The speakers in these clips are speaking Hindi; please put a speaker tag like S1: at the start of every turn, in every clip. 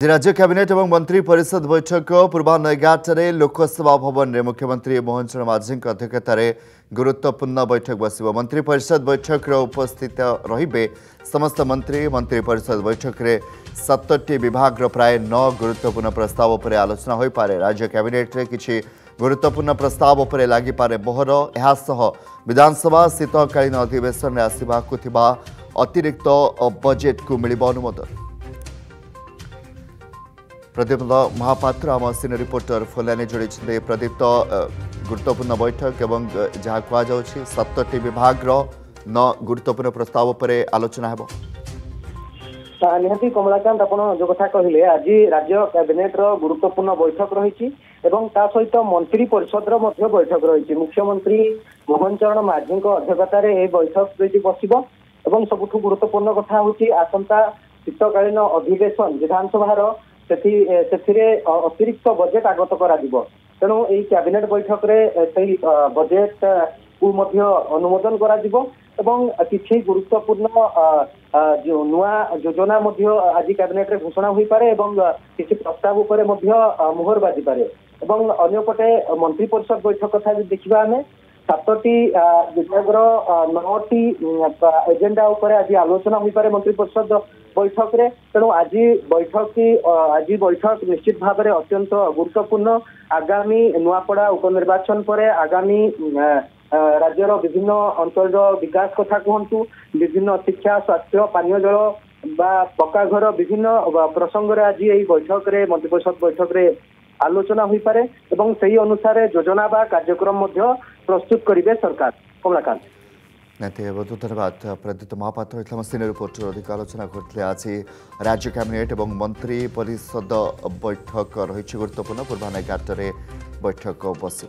S1: राज्य कैबिनेट और मंत्री परिषद बैठक पूर्वाह्न 11 लोकसभा भवन में मुख्यमंत्री मोहन चरण माझी अध्यक्षता गुरुत्वपूर्ण बैठक बस मंत्री परिषद बैठक उपस्थित रे समस्त मंत्री परिषद बैठक में 7टी विभाग प्राय 9 गुरुत्वपूर्ण प्रस्ताव पर आलोचना हो पारे। राज्य कैबिनेट में किसी गुरुत्वपूर्ण प्रस्ताव पर लगिपारे मोहर। यह विधानसभा शीतकालीन अधिवेशन में आसवाक अतिरिक्त बजेट को मिल अनुमोदन। प्रदीप महापात्र आम सीनियर रिपोर्टर फोलाने जोड़ी प्रदीप गुरुत्वपूर्ण बैठक एवं जहाँ कहुँ 7टी विभाग 9 गुरुत्वपूर्ण प्रस्ताव पर आलोचना है।
S2: निहाती कमलाकांत आप जो कथा कहले आज राज्य कैबिनेट गुरुत्वपूर्ण बैठक रही सहित मंत्री परिषद बैठक रही। मुख्यमंत्री मोहन चरण माझी अध्यक्षता बैठक बस सबुठ गुरुत्वपूर्ण कथा हूँ आसंता शीतकालीन अधिवेशन विधानसभा अतिरिक्त बजेट आगत करा तेणु यही कैबिनेट बैठक में बजेट को अनुमोदन करा किसी गुरुत्वपूर्ण नुआ योजना आज कैबिनेट रे घोषणा हो पारे किसी प्रस्ताव पर मुहर बाजी पारे। अन्यपटे मंत्री परिषद बैठक कथा देखा आम 7टी विभाग 9टी एजेंडा उपर आज आलोचना हो पारे मंत्री परिषद बैठक रे। तेणु आज बैठक निश्चित भाव में अत्यंत गुरुत्वपूर्ण। आगामी नुआपड़ा उपनिर्वाचन पर आगामी राज्यर विभिन्न अंचल विकास कथा कहतु विभिन्न शिक्षा स्वास्थ्य पानीय जल बा पक्का घर विभिन्न प्रसंग रे आज यही बैठक रे मंत्री परिषद बैठक रे आलोचना हो पारे एवं सही अनुसार योजना बा कार्यक्रम प्रस्तुत करेंगे सरकार। कमलाकांत
S1: बहुत धन्यवाद प्रदीप महापात्र सीनियर रिपोर्टर अधिक आलोचना करते। आज राज्य कैबिनेट और मंत्री परिषद बैठक रही गुरुत्वपूर्ण पूर्वाह्न 11 बैठक बस।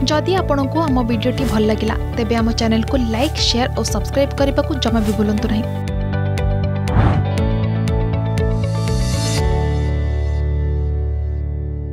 S3: जदि आपंक आम भिडी भल लगा तेब आम चैनल को लाइक शेयर और सब्सक्राइब करने को जमा भी भूलु नहीं।